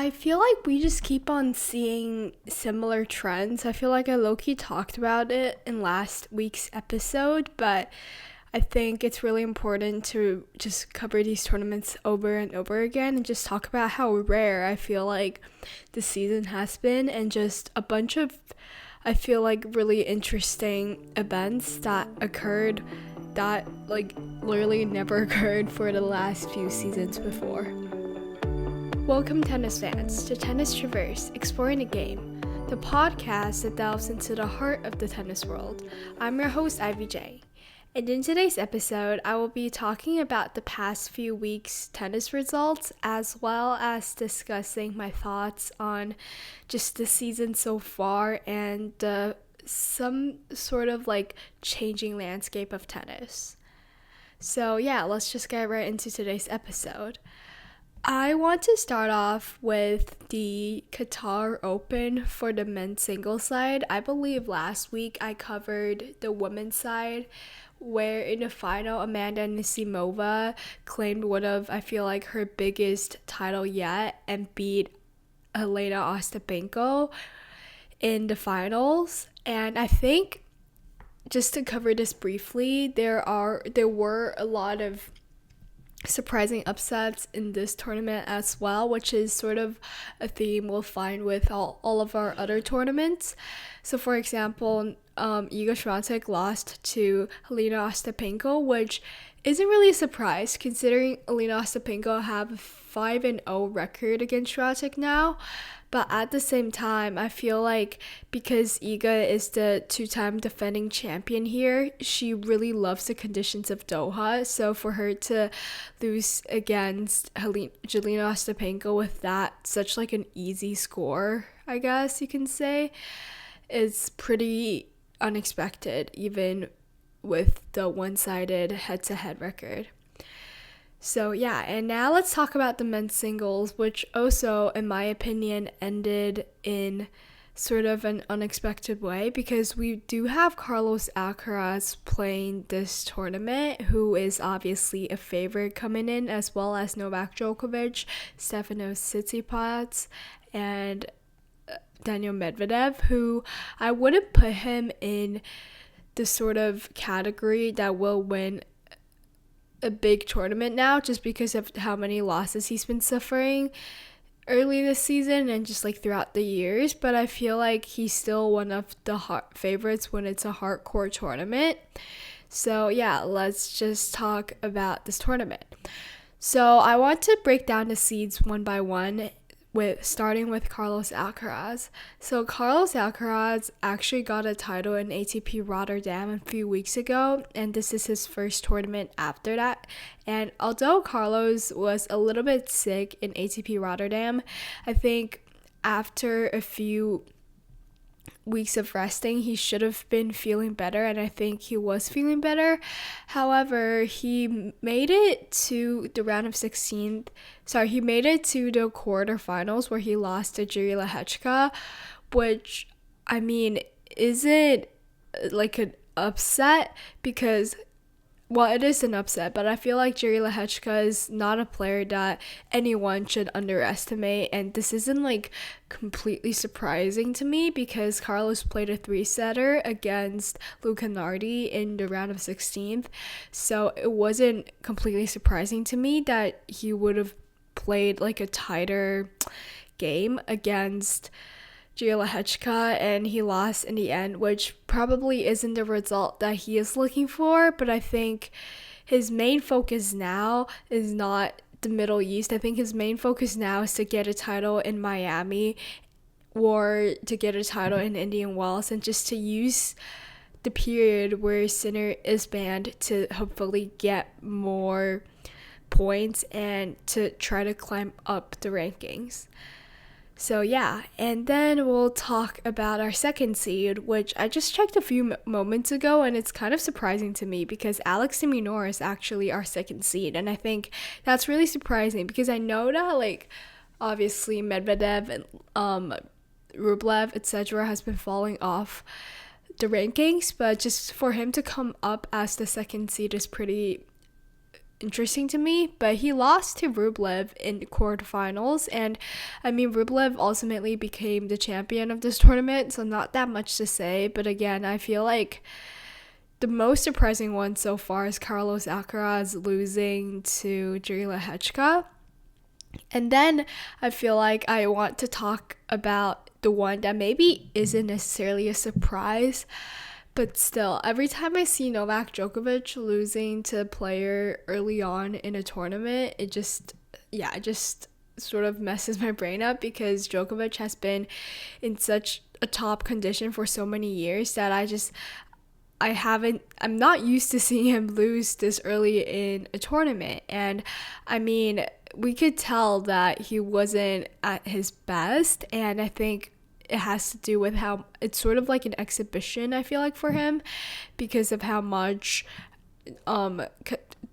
I feel like we just keep on seeing similar trends. I feel like I low-key talked about it in last week's episode, but I think it's really important to just cover these tournaments over and over again and just talk about how rare I feel like the season has been, and just a bunch of, I feel like, really interesting events that occurred that like literally never occurred for the last few seasons before. Welcome, tennis fans, to Tennis Traverse, Exploring the Game, the podcast that delves into the heart of the tennis world. I'm your host, Ivy Zhang, and in today's episode, I will be talking about the past few weeks' tennis results, as well as discussing my thoughts on just the season so far and some sort of like changing landscape of tennis. So yeah, let's just get right into today's episode. I want to start off with the Qatar Open for the men's singles side. I believe last week I covered the women's side, where in the final, Amanda Anisimova claimed one of, I feel like, her biggest title yet and beat Jelena Ostapenko in the finals. And I think, just to cover this briefly, there were a lot of surprising upsets in this tournament as well, which is sort of a theme we'll find with all of our other tournaments. So for example, Iga Swiatek lost to Jelena Ostapenko, which isn't really a surprise considering Jelena Ostapenko have a 5-0 record against Swiatek now. But at the same time, I feel like because Iga is the two-time defending champion here, she really loves the conditions of Doha. So for her to lose against Jelena Ostapenko with that, such like an easy score, I guess you can say, is pretty unexpected, even with the one-sided head-to-head record. So yeah, and now let's talk about the men's singles, which also, in my opinion, ended in sort of an unexpected way, because we do have Carlos Alcaraz playing this tournament, who is obviously a favorite coming in, as well as Novak Djokovic, Stefanos Tsitsipas, and Daniil Medvedev, who I wouldn't put him in the sort of category that will win a big tournament now, just because of how many losses he's been suffering early this season and just like throughout the years. But I feel like he's still one of the hot favorites when it's a hardcore tournament. So yeah, let's just talk about this tournament. So I want to break down the seeds one by one, starting with Carlos Alcaraz. So Carlos Alcaraz actually got a title in ATP Rotterdam a few weeks ago, and this is his first tournament after that. And although Carlos was a little bit sick in ATP Rotterdam, I think after a few weeks of resting, he should have been feeling better, and I think he was feeling better. However, he made it to the he made it to the quarterfinals, where he lost to Jiří Lehečka, which, I mean, isn't like an upset, because, well, it is an upset, but I feel like Jiří Lehečka is not a player that anyone should underestimate, and this isn't like completely surprising to me, because Carlos played a 3-setter against Luca Nardi in the round of 16th, so it wasn't completely surprising to me that he would have played like a tighter game against Jiří Lehečka, and he lost in the end, which probably isn't the result that he is looking for. But I think his main focus now is not the Middle East. I think his main focus now is to get a title in Miami or to get a title in Indian Wells, and just to use the period where Sinner is banned to hopefully get more points and to try to climb up the rankings. So yeah, and then we'll talk about our second seed, which I just checked a few moments ago, and it's kind of surprising to me because Alex de Minaur is actually our second seed, and I think that's really surprising because I know that, like, obviously Medvedev and Rublev, etc. has been falling off the rankings, but just for him to come up as the second seed is pretty interesting to me, but he lost to Rublev in the quarterfinals, and I mean, Rublev ultimately became the champion of this tournament, so not that much to say, but again, I feel like the most surprising one so far is Carlos Alcaraz losing to Jelena. And then I feel like I want to talk about the one that maybe isn't necessarily a surprise, but still, every time I see Novak Djokovic losing to a player early on in a tournament, it just sort of messes my brain up, because Djokovic has been in such a top condition for so many years that I'm not used to seeing him lose this early in a tournament. And I mean, we could tell that he wasn't at his best, and I think it has to do with how it's sort of like an exhibition, I feel like, for him, because of how much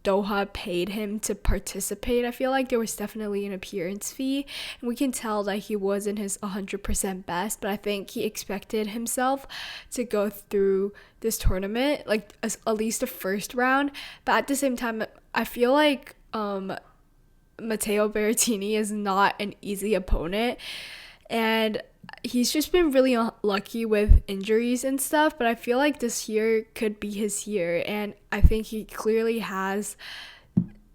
Doha paid him to participate. I feel like there was definitely an appearance fee, and we can tell that he wasn't his 100% best, but I think he expected himself to go through this tournament, like at least the first round. But at the same time, I feel like Matteo Berrettini is not an easy opponent, and he's just been really unlucky with injuries and stuff, but I feel like this year could be his year, and I think he clearly has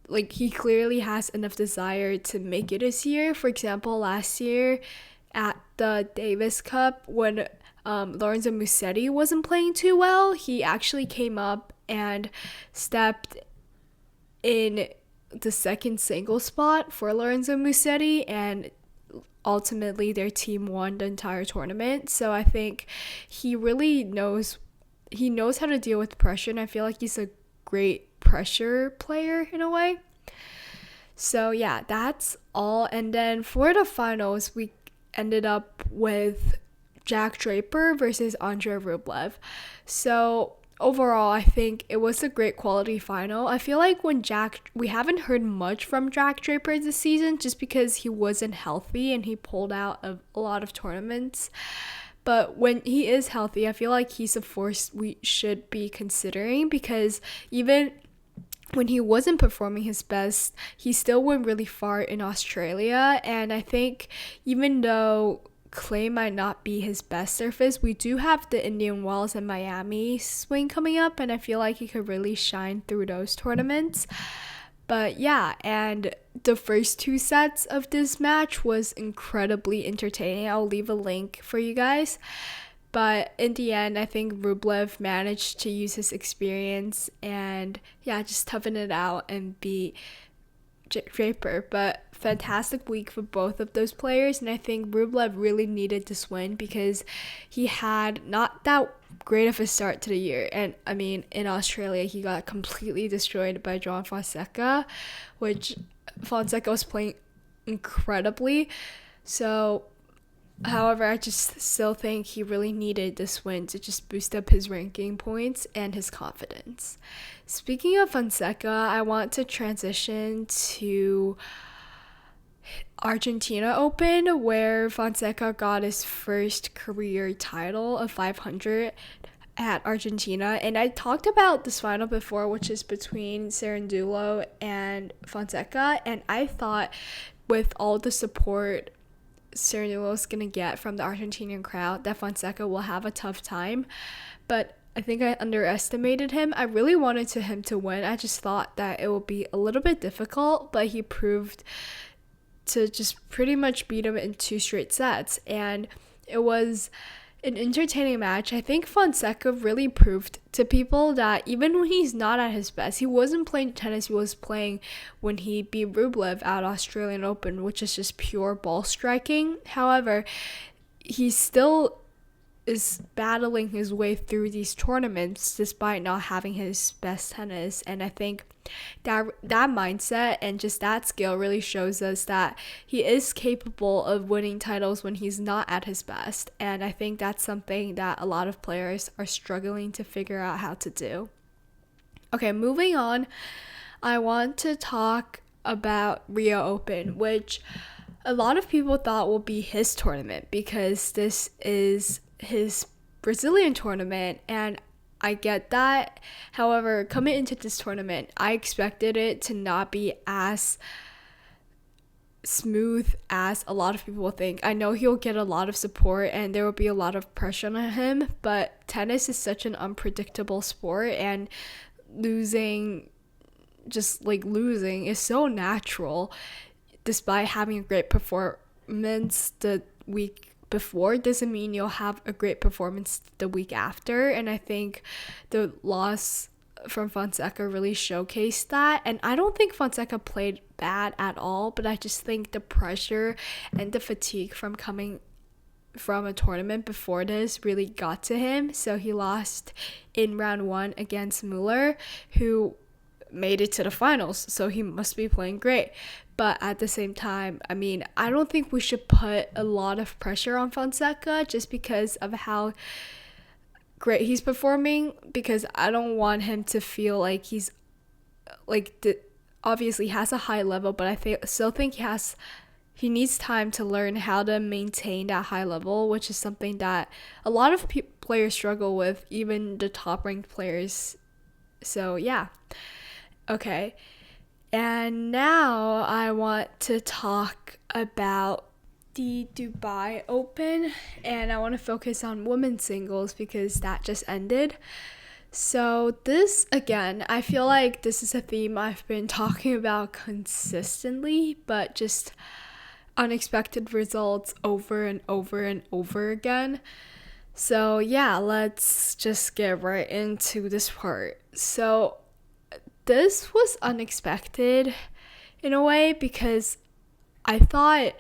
enough desire to make it his year. For example, last year at the Davis Cup, when Lorenzo Musetti wasn't playing too well, he actually came up and stepped in the second single spot for Lorenzo Musetti, and ultimately their team won the entire tournament. So I think he really knows how to deal with pressure, and I feel like he's a great pressure player in a way. So yeah, that's all. And then for the finals, we ended up with Jack Draper versus Andrey Rublev. So overall, I think it was a great quality final. I feel like we haven't heard much from Jack Draper this season, just because he wasn't healthy and he pulled out of a lot of tournaments. But when he is healthy, I feel like he's a force we should be considering, because even when he wasn't performing his best, he still went really far in Australia. And I think even though clay might not be his best surface, we do have the Indian Wells and Miami swing coming up, and I feel like he could really shine through those tournaments. But yeah, and the first two sets of this match was incredibly entertaining. I'll leave a link for you guys. But in the end, I think Rublev managed to use his experience and just toughen it out and beat Draper. But fantastic week for both of those players, and I think Rublev really needed this win because he had not that great of a start to the year. And I mean, in Australia, he got completely destroyed by Joao Fonseca, which Fonseca was playing incredibly. So however, I just still think he really needed this win to just boost up his ranking points and his confidence. Speaking of Fonseca, I want to transition to Argentina Open, where Fonseca got his first career title of 500 at Argentina. And I talked about this final before, which is between Cerundolo and Fonseca, and I thought with all the support Cerundolo's gonna get from the Argentinian crowd that Fonseca will have a tough time, but I think I underestimated him. I really wanted him to win. I just thought that it would be a little bit difficult, but he proved to just pretty much beat him in 2 straight sets, and it was an entertaining match. I think Fonseca really proved to people that even when he's not at his best, he wasn't playing tennis he was playing when he beat Rublev at Australian Open, which is just pure ball striking. However, he still is battling his way through these tournaments despite not having his best tennis, and I think that mindset and just that skill really shows us that he is capable of winning titles when he's not at his best, and I think that's something that a lot of players are struggling to figure out how to do. Okay, moving on, I want to talk about Rio Open, which a lot of people thought will be his tournament because this is his Brazilian tournament, and I get that. However, coming into this tournament, I expected it to not be as smooth as a lot of people think. I know he'll get a lot of support and there will be a lot of pressure on him, but tennis is such an unpredictable sport, and losing is so natural. Despite having a great performance the week before doesn't mean you'll have a great performance the week after, and I think the loss from Fonseca really showcased that. And I don't think Fonseca played bad at all, but I just think the pressure and the fatigue from coming from a tournament before this really got to him. So he lost in round 1 against Muller, who made it to the finals, so he must be playing great. But at the same time, I mean, I don't think we should put a lot of pressure on Fonseca just because of how great he's performing, because I don't want him to feel like he's obviously has a high level, but I still think he needs time to learn how to maintain that high level, which is something that a lot of players struggle with, even the top ranked players. So yeah. Okay, and now I want to talk about the Dubai Open, and I want to focus on women's singles because that just ended. So this, again, I feel like this is a theme I've been talking about consistently, but just unexpected results over and over and over again. So yeah, let's just get right into this part. So this was unexpected in a way because I thought,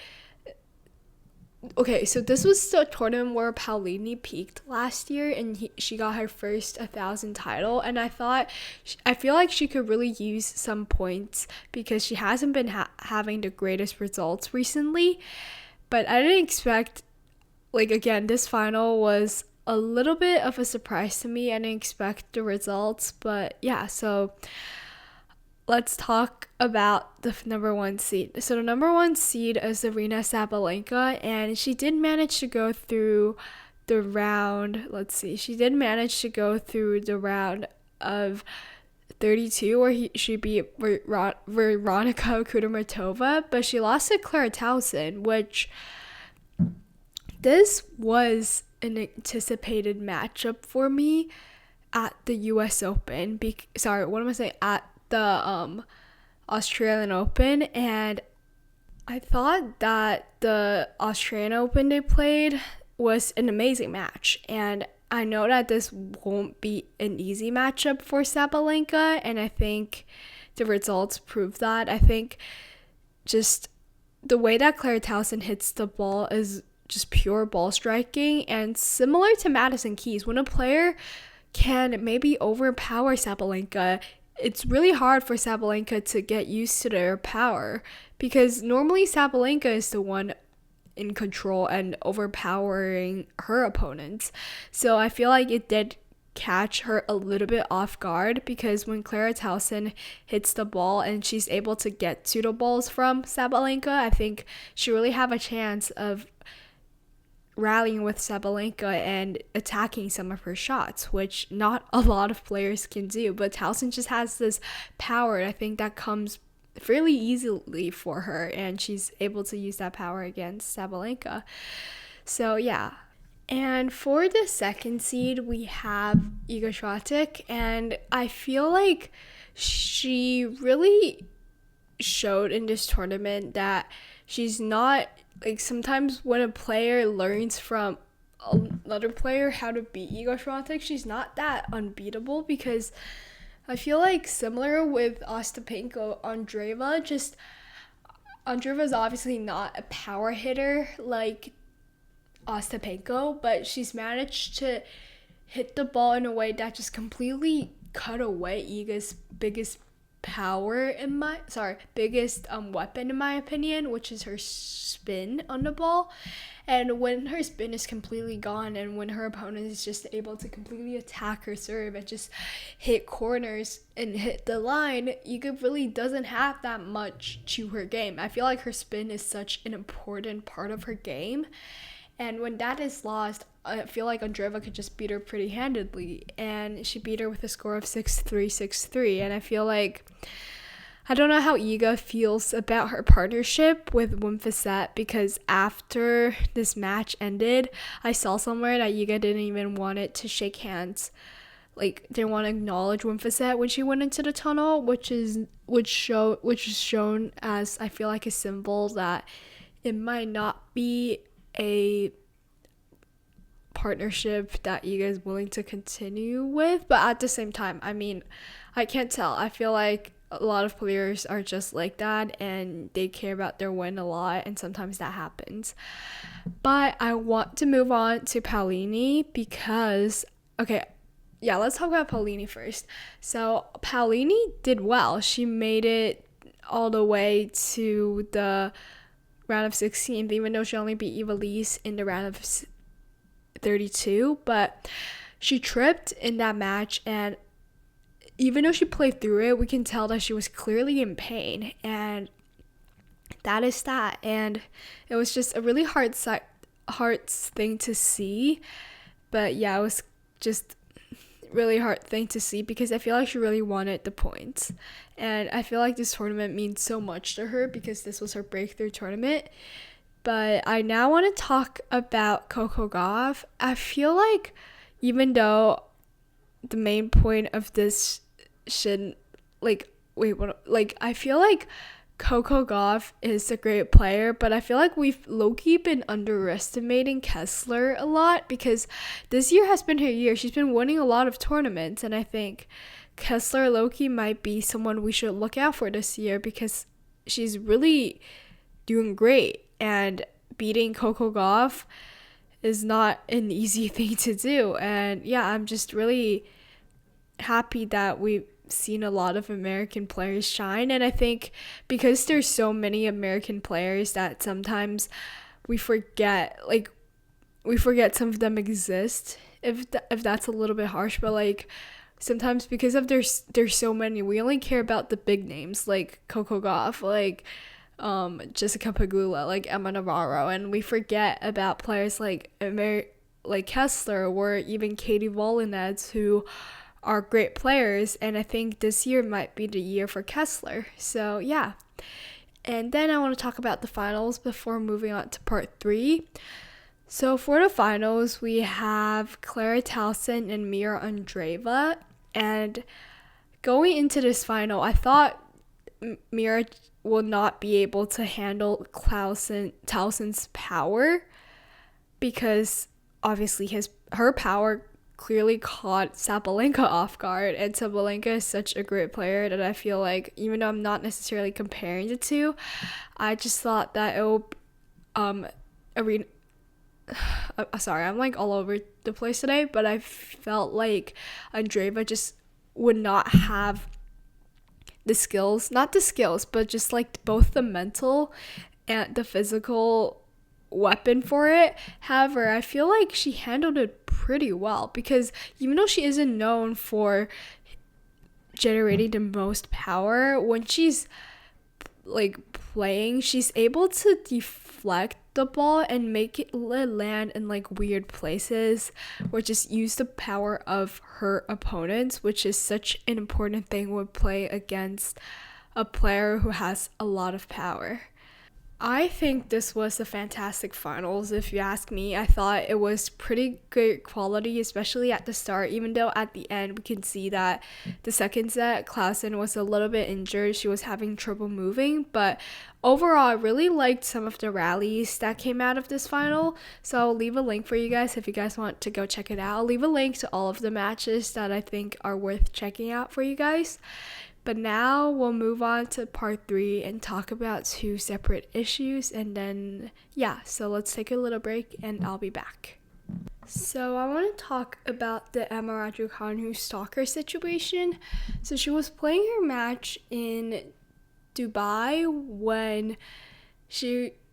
okay, so this was the tournament where Paolini peaked last year, and she got her first 1,000 title, and I feel like she could really use some points because she hasn't been having the greatest results recently. But I didn't expect, again, this final was a little bit of a surprise to me. I didn't expect the results, but yeah, so let's talk about the number 1 seed. So the number 1 seed is Aryna Sabalenka, and she did manage to go through the round. She did manage to go through the round of 32 where she beat Veronika Kudermetova, but she lost to Clara Tauson, which this was an anticipated matchup for me at the US Open. At the Australian Open, and I thought that the Australian Open they played was an amazing match, and I know that this won't be an easy matchup for Sabalenka, and I think the results prove that. I think just the way that Clara Tauson hits the ball is just pure ball striking, and similar to Madison Keys, when a player can maybe overpower Sabalenka, it's really hard for Sabalenka to get used to their power, because normally Sabalenka is the one in control and overpowering her opponents. So I feel like it did catch her a little bit off guard, because when Clara Tauson hits the ball and she's able to get to the balls from Sabalenka, I think she really have a chance of rallying with Sabalenka and attacking some of her shots, which not a lot of players can do. But Tauson just has this power, I think, that comes fairly easily for her, and she's able to use that power against Sabalenka. So yeah. And for the 2nd seed, we have Iga Swiatek, and I feel like she really showed in this tournament that she's not, sometimes when a player learns from another player how to beat Iga Swiatek, she's not that unbeatable, because I feel like similar with Ostapenko, Andreeva is obviously not a power hitter like Ostapenko, but she's managed to hit the ball in a way that just completely cut away Iga's biggest weapon in my opinion, which is her spin on the ball. And when her spin is completely gone, and when her opponent is just able to completely attack her serve and just hit corners and hit the line, Iga really doesn't have that much to her game. I feel like her spin is such an important part of her game, And when that is lost, I feel like Andreeva could just beat her pretty handedly. And she beat her with a score of 6-3, 6-3. And I feel like, I don't know how Iga feels about her partnership with Wimfacet, because after this match ended, I saw somewhere that Iga didn't even want it to shake hands. Like, didn't want to acknowledge Wimfacet when she went into the tunnel, which is shown as, I feel like, a symbol that it might not be a partnership that Iga is willing to continue with. But at the same time, I mean, I can't tell. I feel like a lot of players are just like that, and they care about their win a lot, and sometimes that happens. But I want to move on to Paolini because, okay, yeah, let's talk about Paolini first. So Paolini did well. She made it all the way to the round of 16, even though she only beat Ivelisse in the round of 32. But she tripped in that match, and even though she played through it, we can tell that she was clearly in pain, and that is that. And it was just a really hard thing to see. But yeah, it was just really hard thing to see because I feel like she really wanted the points, and I feel like this tournament means so much to her because this was her breakthrough tournament. But I now want to talk about Coco Gauff. I feel like, even though the main point of this shouldn't, I feel like Coco Gauff is a great player, but I feel like we've low-key been underestimating Kessler a lot because this year has been her year. She's been winning a lot of tournaments, and I think Kessler low-key might be someone we should look out for this year because she's really doing great, and beating Coco Gauff is not an easy thing to do. And yeah, I'm just really happy that we've seen a lot of American players shine, and I think because there's so many American players that sometimes we forget some of them exist, if that's a little bit harsh, but like sometimes because of there's so many, we only care about the big names like Coco Gauff, like Jessica Pegula, like Emma Navarro, and we forget about players like Kessler or even Katie Volinets, who are great players, and I think this year might be the year for Kessler. So yeah. And then I want to talk about the finals before moving on to part 3. So for the finals, we have Clara Tauson and Mira Andreeva. And going into this final, I thought Mira will not be able to handle Tauson's power because obviously her power clearly caught Sabalenka off guard, and Sabalenka is such a great player that I feel like, even though I'm not necessarily comparing the two, I just thought that it will sorry, I'm like all over the place today, but I felt like Andreeva just would not have not the skills, but just like both the mental and the physical weapon for it. However, I feel like she handled it pretty well because even though she isn't known for generating the most power, when she's like playing, she's able to deflect the ball and make it land in like weird places, or just use the power of her opponents, which is such an important thing when play against a player who has a lot of power. I think this was a fantastic finals, if you ask me. I thought it was pretty good quality, especially at the start, even though at the end we can see that the second set, Clausen was a little bit injured. She was having trouble moving, but overall, I really liked some of the rallies that came out of this final, so I'll leave a link for you guys if you guys want to go check it out. I'll leave a link to all of the matches that I think are worth checking out for you guys. But now we'll move on to part 3 and talk about 2 separate issues, and then, yeah, so let's take a little break and I'll be back. So I want to talk about the Emma Raducanu stalker situation. So she was playing her match in Dubai when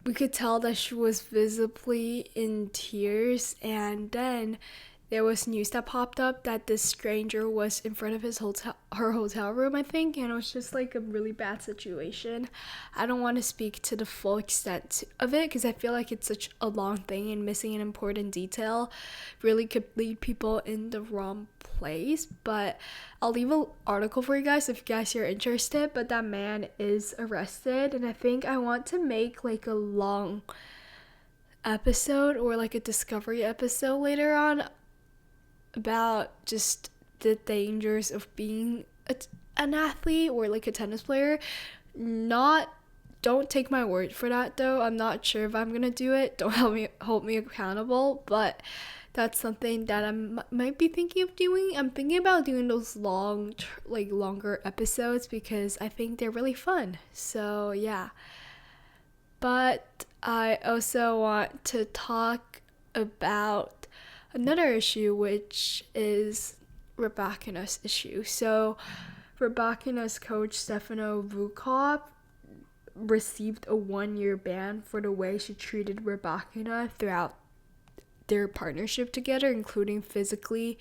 we could tell that she was visibly in tears, and then there was news that popped up that this stranger was in front of her hotel room, I think, and it was just like a really bad situation. I don't want to speak to the full extent of it because I feel like it's such a long thing, and missing an important detail really could lead people in the wrong place. But I'll leave an article for you guys if you guys are interested. But that man is arrested, and I think I want to make like a long episode or like a discovery episode later on about just the dangers of being an athlete or like a tennis player. Don't take my word for that though. I'm not sure if I'm gonna do it. Don't hold me accountable, but that's something that I might be thinking of doing. I'm thinking about doing those longer episodes because I think they're really fun. So yeah, but I also want to talk about another issue, which is Rybakina's issue. So Rybakina's coach Stefano Vukov received a 1-year ban for the way she treated Rybakina throughout their partnership together, including physically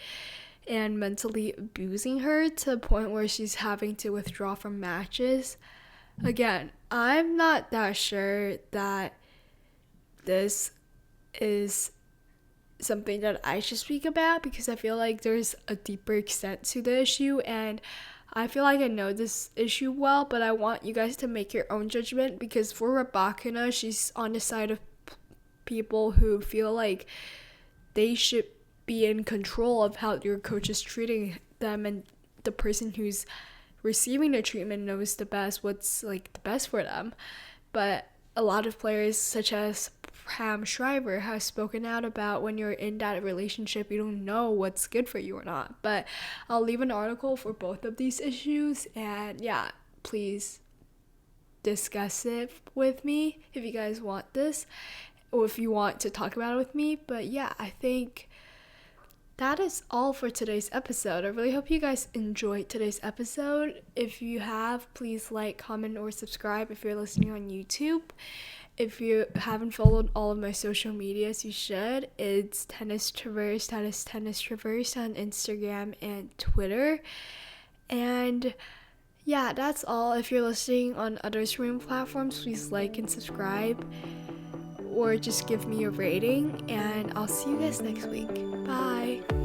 and mentally abusing her to the point where she's having to withdraw from matches. Again, I'm not that sure that this is something that I should speak about because I feel like there's a deeper extent to the issue, and I feel like I know this issue well, but I want you guys to make your own judgment because for Rybakina, she's on the side of people who feel like they should be in control of how your coach is treating them, and the person who's receiving the treatment knows the best what's like the best for them. But a lot of players such as Pam Shriver has spoken out about when you're in that relationship, you don't know what's good for you or not. But I'll leave an article for both of these issues, and yeah, please discuss it with me if you guys want this, or if you want to talk about it with me. But yeah, I think that is all for today's episode. I really hope you guys enjoyed today's episode. If you have, please like, comment, or subscribe if you're listening on YouTube. If you haven't followed all of my social medias, you should. It's Tennis Traverse, that is Tennis Traverse on Instagram and Twitter. And yeah, that's all. If you're listening on other streaming platforms, please like and subscribe, or just give me a rating, and I'll see you guys next week. Bye.